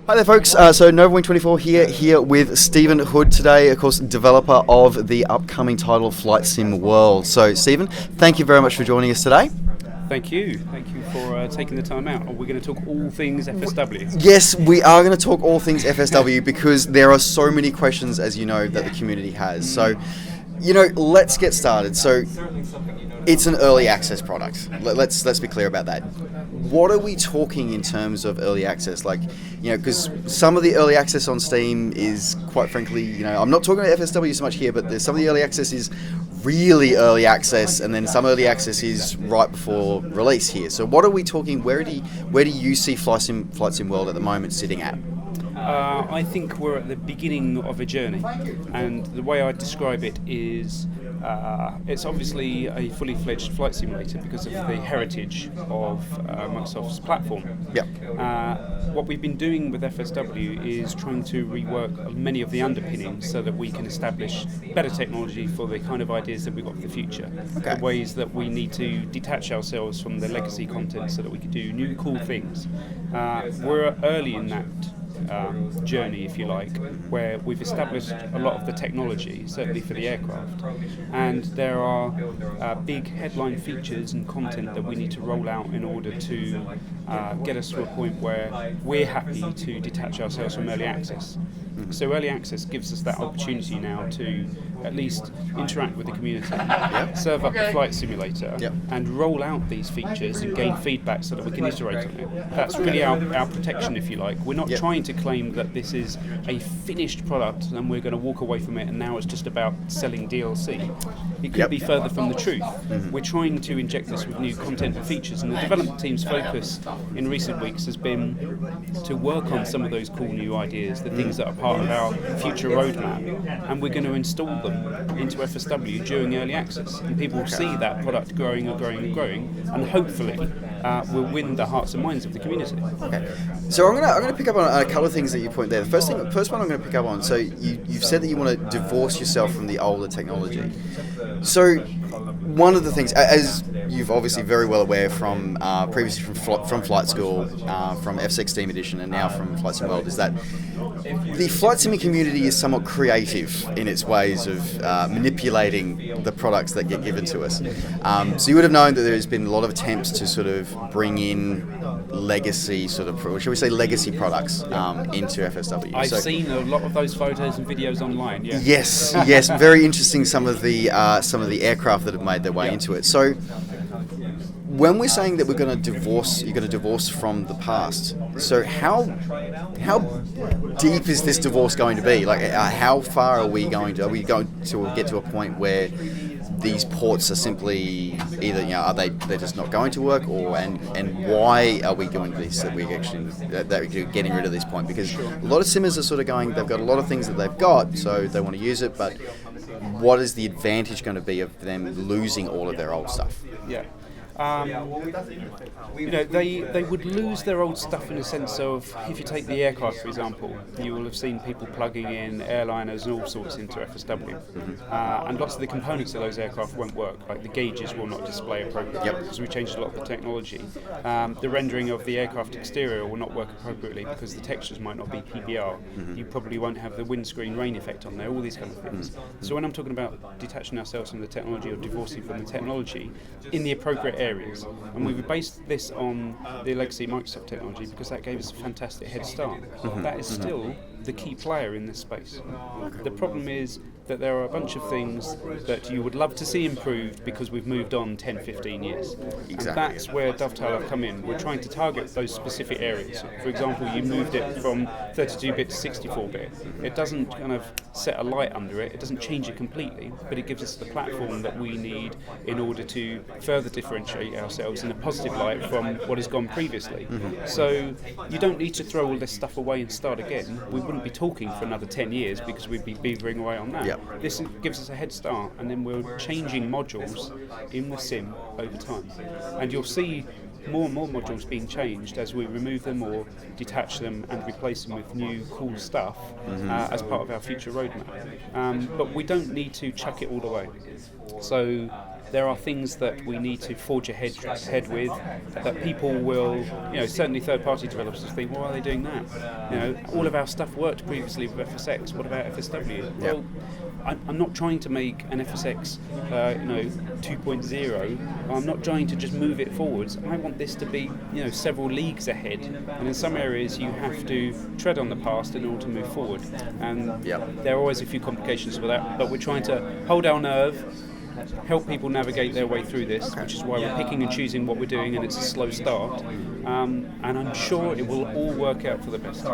Hi there, folks. So NovaWing24 here with Stephen Hood today, of course, developer of the upcoming title Flight Sim World. So, Stephen, thank you very much for joining us today. Thank you for taking the time out. Are we going to talk all things FSW? Yes, we are going to talk all things FSW because there are so many questions, as you know, that the community has. So, let's get started. So, it's an early access product. Let's be clear about that. What are we talking in terms of early access? Because some of the early access on Steam is, quite frankly, I'm not talking about FSW so much here, but there's some of the early access is really early access, and then some early access is right before release here. So what are we talking? Where do you see Flight Sim World at the moment sitting at? I think we're at the beginning of a journey, and the way I describe it is it's obviously a fully fledged flight simulator because of the heritage of Microsoft's platform. Yep. What we've been doing with FSW is trying to rework many of the underpinnings so that we can establish better technology for the kind of ideas that we've got for the future. Okay. The ways that we need to detach ourselves from the legacy content so that we can do new cool things. We're early in that journey, if you like, where we've established a lot of the technology, certainly for the aircraft, and there are big headline features and content that we need to roll out in order to get us to a point where we're happy to detach ourselves from early access. So early access gives us that opportunity now to at least interact with the community, serve up the flight simulator, and roll out these features and gain feedback so that we can iterate on it. That's really our protection, if you like. We're not trying to claim that this is a finished product and we're going to walk away from it and now it's just about selling DLC. It could be further from the truth. We're trying to inject this with new content and features, and the development team's focus in recent weeks has been to work on some of those cool new ideas, the things that are part of our future roadmap, and we're going to install them into FSW during early access, and people will see that product growing and growing and growing, and hopefully will win the hearts and minds of the community. Okay, so I'm gonna pick up on a couple of things that you point there. The first one I'm going to pick up on. So you've said that you want to divorce yourself from the older technology. So one of the things, as you've obviously very well aware from previously from Flight School, from F16 Edition, and now from Flight Sim World, is that the flight sim community is somewhat creative in its ways of manipulating the products that get given to us. So you would have known that there's been a lot of attempts to sort of bring in legacy shall we say legacy products into FSW. I've seen a lot of those photos and videos online. Yeah. Yes, very interesting. Some of the aircraft that have made their way into it. So when we're saying that you're going to divorce from the past, so how deep is this divorce going to be? How far are we going to get to a point where these ports are simply either they're just not going to work, and why are we doing this that we're getting rid of this point? Because a lot of simmers are sort of going, they've got a lot of things that they've got, so they want to use it, but what is the advantage going to be of them losing all of their old stuff? Yeah. They would lose their old stuff in a sense of, if you take the aircraft, for example, you will have seen people plugging in airliners and all sorts into FSW. And lots of the components of those aircraft won't work, like the gauges will not display appropriately because we changed a lot of the technology. The rendering of the aircraft exterior will not work appropriately because the textures might not be PBR. You probably won't have the windscreen rain effect on there, all these kind of things. So when I'm talking about detaching ourselves from the technology or divorcing from the technology in the appropriate areas, and we've based this on the legacy Microsoft technology because that gave us a fantastic head start. That is still the key player in this space. The problem is that there are a bunch of things that you would love to see improved because we've moved on 10, 15 years. Exactly. And that's where Dovetail have come in. We're trying to target those specific areas. For example, you moved it from 32-bit to 64-bit. It doesn't kind of set a light under it, it doesn't change it completely, but it gives us the platform that we need in order to further differentiate ourselves in a positive light from what has gone previously. So you don't need to throw all this stuff away and start again. We wouldn't be talking for another 10 years because we'd be beavering away on that. Yep. This gives us a head start, and then we're changing modules in the sim over time. And you'll see more and more modules being changed as we remove them or detach them and replace them with new cool stuff as part of our future roadmap. But we don't need to chuck it all away. So there are things that we need to forge ahead with, that people will, certainly third-party developers think, well, why are they doing that? All of our stuff worked previously with FSX. What about FSW? Well, I'm not trying to make an FSX, 2.0. I'm not trying to just move it forwards. I want this to be, several leagues ahead. And in some areas, you have to tread on the past in order to move forward. And there are always a few complications with that. But we're trying to hold our nerve, help people navigate their way through this, which is why we're picking and choosing what we're doing, and it's a slow start. And I'm sure it will all work out for the best.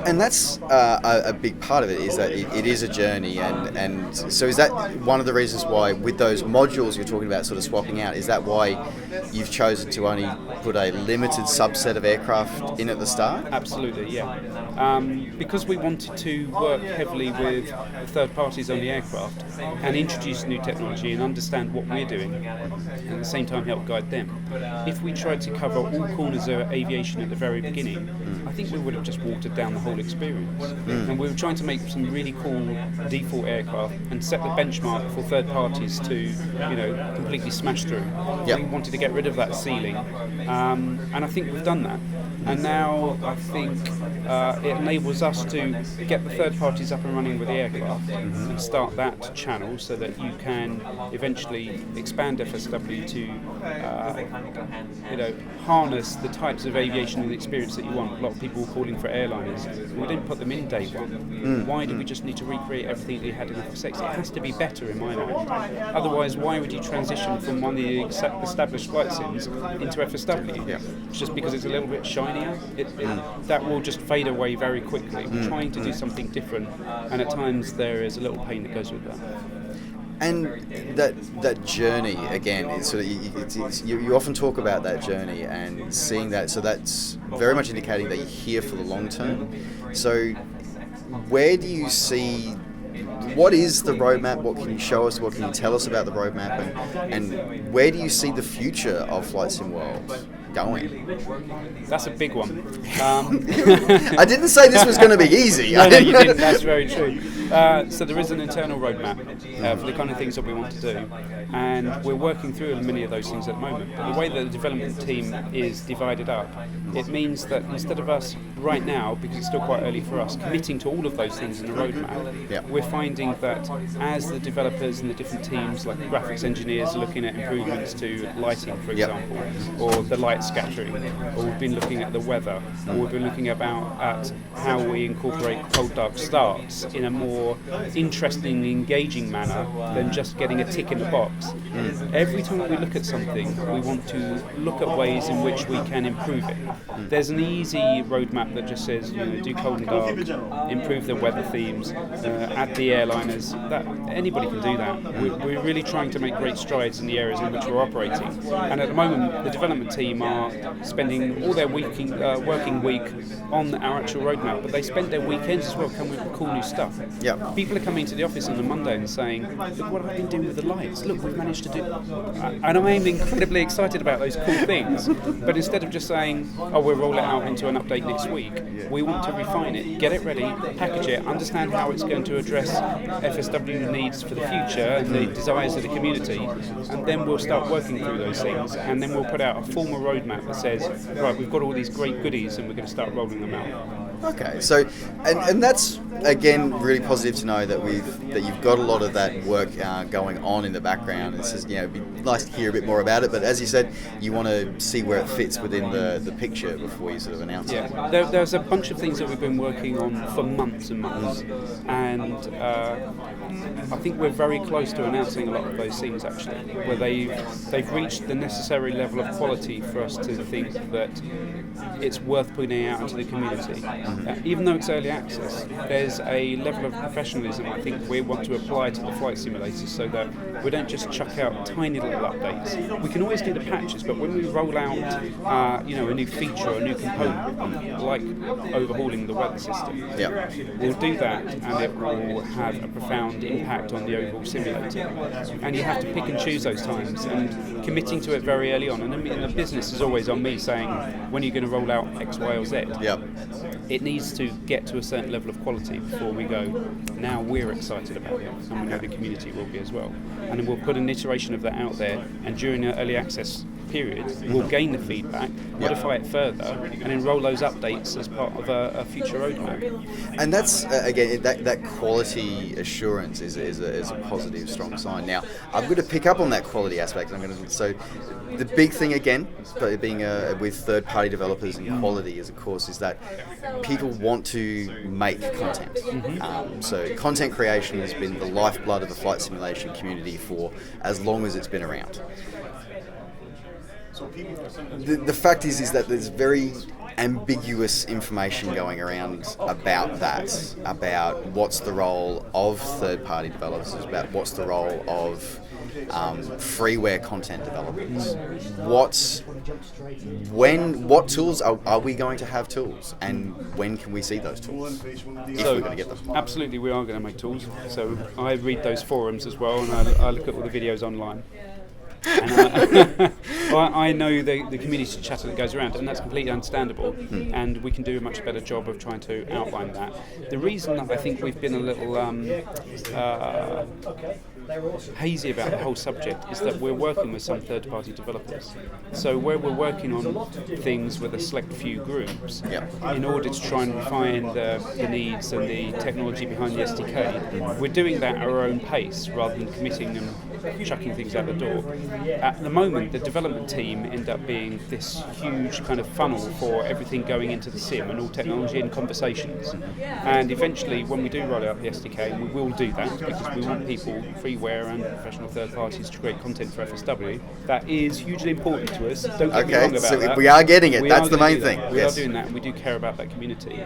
And that's a big part of it, is that it is a journey, and so is that one of the reasons why with those modules you're talking about sort of swapping out, is that why you've chosen to only put a limited subset of aircraft in at the start? Absolutely, yeah. Because we wanted to work heavily with third parties on the aircraft and introduce new technology and understand what we're doing, and at the same time help guide them. If we tried to cover all corners of aviation at the very beginning, I think we would have just watered down the whole experience. And we were trying to make some really cool default aircraft and set the benchmark for third parties to, completely smash through. We wanted to get rid of that ceiling, and I think we've done that. And now I think it enables us to get the third parties up and running with the aircraft and start that channel, so that you can eventually expand FSW to harness the types of aviation and experience that you want. A lot of people were calling for airliners. We didn't put them in day one. Why do we just need to recreate everything that you had in FSX? It has to be better in my mind. Otherwise, why would you transition from one of the established flight sims into FSW? Just because it's a little bit shinier? That will just fade away very quickly. We're trying to do something different, and at times there is a little pain that goes with that. And that journey, again, is sort of, you often talk about that journey and seeing that, so that's very much indicating that you're here for the long term. So where do you see, what is the roadmap? What can you show us? What can you tell us about the roadmap? And where do you see the future of Flight Sim World going? That's a big one. I didn't say this was going to be easy. No, you didn't. That's very true. So there is an internal roadmap for the kind of things that we want to do, and we're working through many of those things at the moment. But the way that the development team is divided up, it means that instead of us right now, because it's still quite early for us, committing to all of those things in the roadmap, we're finding that as the developers and the different teams, like graphics engineers, are looking at improvements to lighting, for example, or the light scattering, or we've been looking at the weather, or we've been looking at how we incorporate cold dark starts in a more interesting, engaging manner than just getting a tick in the box. Every time we look at something, we want to look at ways in which we can improve it. There's an easy roadmap that just says, do cold and dark, improve the weather themes, add the airliners. That anybody can do that. We're really trying to make great strides in the areas in which we're operating. And at the moment, the development team are spending all their working week on our actual roadmap, but they spend their weekends as well coming up with cool new stuff. People are coming to the office on a Monday and saying, look what I've been doing with the lights, look, we've managed to do, and I'm incredibly excited about those cool things. But instead of just saying, oh, we'll roll it out into an update next week, we want to refine it, get it ready, package it, understand how it's going to address FSW needs for the future and the desires of the community, and then we'll start working through those things, and then we'll put out a formal roadmap that says, right, we've got all these great goodies and we're going to start rolling them out. Okay, so and that's again really positive to know that you've got a lot of that work going on in the background. It's just, it'd be nice to hear a bit more about it. But as you said, you want to see where it fits within the picture before you sort of announce it. There's a bunch of things that we've been working on for months and months, and I think we're very close to announcing a lot of those things actually, where they've reached the necessary level of quality for us to think that it's worth putting out into the community. Even though it's early access, there's a level of professionalism I think we want to apply to the flight simulators, so that we don't just chuck out tiny little updates. We can always do the patches, but when we roll out a new feature or a new component, like overhauling the weather system, we'll do that and it will have a profound impact on the overall simulator. And you have to pick and choose those times, and committing to it very early on. And the business is always on me saying, when are you going to roll out X, Y or Z? it needs to get to a certain level of quality before we go, now we're excited about it, and we know the community will be as well. And then we'll put an iteration of that out there, and during the early access period, we'll gain the feedback, modify it further, and then roll those updates as part of a future roadmap. And that's, again, that quality assurance is a positive, strong sign. Now, I'm going to pick up on that quality aspect. So the big thing, again, being with third-party developers and quality, is, of course, is that people want to make content. So content creation has been the lifeblood of the flight simulation community for as long as it's been around. The fact is that there's very ambiguous information going around about that, about what's the role of third-party developers, about what's the role of freeware content developers. What tools are we going to have tools, and when can we see those tools? If we're going to get them. Absolutely, we are going to make tools. So I read those forums as well, and I look at all the videos online. And I know the community chatter that goes around, and that's completely understandable, and we can do a much better job of trying to outline that. The reason that I think we've been a little hazy about the whole subject is that we're working with some third-party developers. So where we're working on things with a select few groups, in order to try and refine the needs and the technology behind the SDK, we're doing that at our own pace rather than committing and chucking things out the door. At the moment, the development team end up being this huge kind of funnel for everything going into the sim and all technology and conversations. And eventually, when we do roll out the SDK, we will do that because we want people, freeware and professional third parties, to create content for FSW. That is hugely important to us. Don't get me wrong about that. So we are getting it. That's the main thing. We are doing that, and we do care about that community.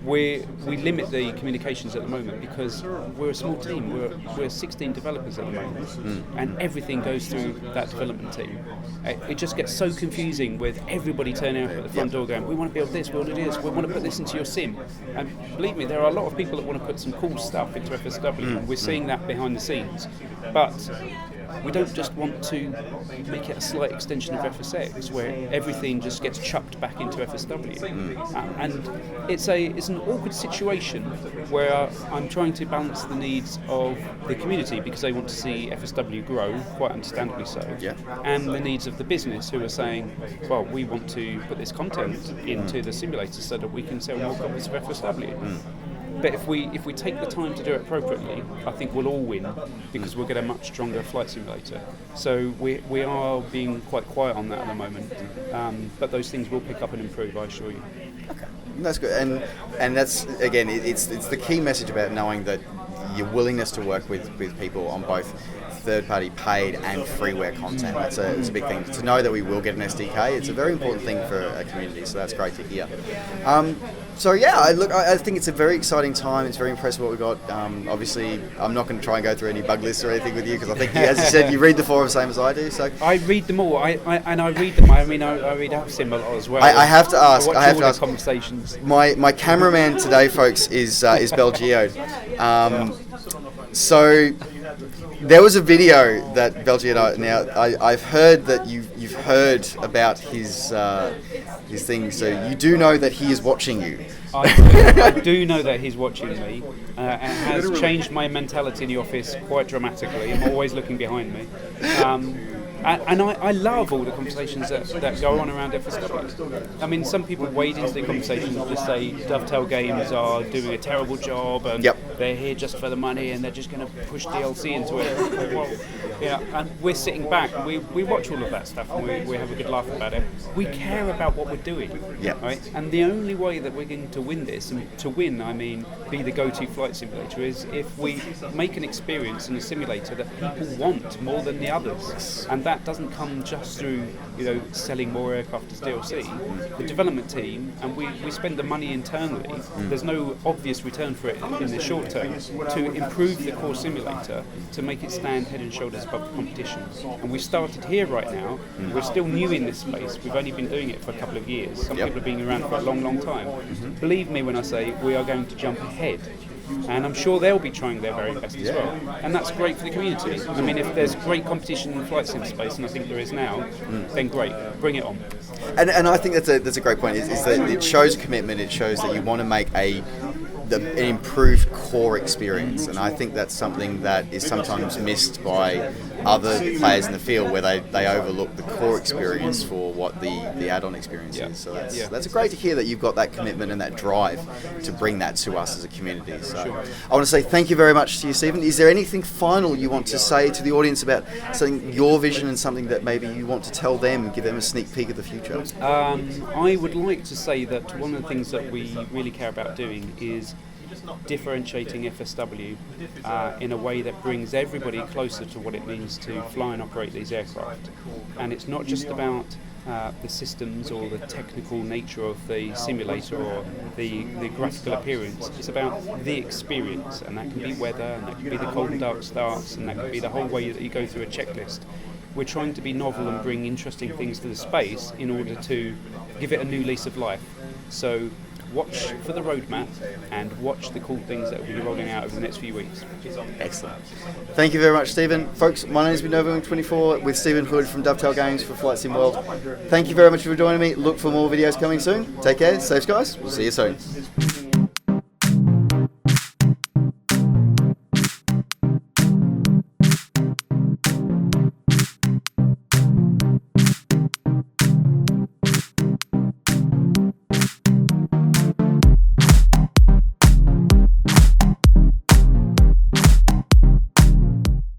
We limit the communications at the moment because we're a small team. We're 16 developers at the moment, and everything goes through that development team. It just gets so confusing with everybody turning up at the front door going, we want to build this, we want to do this, we want to put this into your sim. And believe me, there are a lot of people that want to put some cool stuff into FSW, and we're seeing that behind the scenes. But we don't just want to make it a slight extension of FSX where everything just gets chucked back into FSW. And it's an awkward situation where I'm trying to balance the needs of the community because they want to see FSW grow, quite understandably so, and the needs of the business who are saying, well, we want to put this content into the simulator so that we can sell more copies of FSW. But if we take the time to do it appropriately, I think we'll all win because we'll get a much stronger flight simulator. So we are being quite quiet on that at the moment, but those things will pick up and improve, I assure you. Okay, that's good, and that's, again, it's the key message about knowing that your willingness to work with people on both third-party paid and freeware content. It's a big thing. To know that we will get an SDK, it's a very important thing for a community, so that's great to hear. I think it's a very exciting time. It's very impressive what we've got. Obviously, I'm not going to try and go through any bug lists or anything with you because I think, as you said, you read the forum same as I do. So I read them all. I read them. I read AppSim a lot as well. I have to ask. I have to ask. Conversations. My cameraman today, folks, is Belgio. So there was a video that Belgio. Now I've heard that you've heard about his thing. So you do know that he is watching you. I do know that he's watching me, and has changed my mentality in the office quite dramatically. I'm always looking behind me. And I love all the conversations that go on around FSW. I mean, some people wade into the conversations and just say Dovetail Games are doing a terrible job and they're here just for the money and they're just going to push DLC into it. Well, and we're sitting back. We watch all of that stuff and we have a good laugh about it. We care about what we're doing, right? And the only way that we're going to win this, and to win I mean be the go-to flight simulator, is if we make an experience in a simulator that people want more than the others. And that doesn't come just through selling more aircraft as DLC. The development team, and we spend the money internally. There's no obvious return for it in the short term to improve the core simulator to make it stand head and shoulders above the competition. And we started here right now. We're still new in this space. We've only been doing it for a couple of years. Some people have been around for a long, long time. Believe me when I say we are going to jump ahead. And I'm sure they'll be trying their very best as well. And that's great for the community. I mean, if there's great competition in the flight sim space, and I think there is now, then then great, bring it on. And I think that's a great point. Is that it shows commitment. It shows that you want to make an improved core experience, and I think that's something that is sometimes missed by other players in the field, where they overlook the core experience for what the add-on experience is. So that's great to hear that you've got that commitment and that drive to bring that to us as a community. So I want to say thank you very much to you, Stephen. Is there anything final you want to say to the audience about something, your vision, and something that maybe you want to tell them and give them a sneak peek of the future? I would like to say that one of the things that we really care about doing is differentiating FSW in a way that brings everybody closer to what it means to fly and operate these aircraft. And it's not just about the systems or the technical nature of the simulator or the graphical appearance. It's about the experience, and that can be weather, and that can be the cold and dark starts, and that can be the whole way that you go through a checklist. We're trying to be novel and bring interesting things to the space in order to give it a new lease of life. So watch for the roadmap and watch the cool things that will be rolling out over the next few weeks. Excellent. Thank you very much, Stephen. Folks, my name has been November24 with Stephen Hood from Dovetail Games for Flight Sim World. Thank you very much for joining me. Look for more videos coming soon. Take care. Safe skies. We'll see you soon.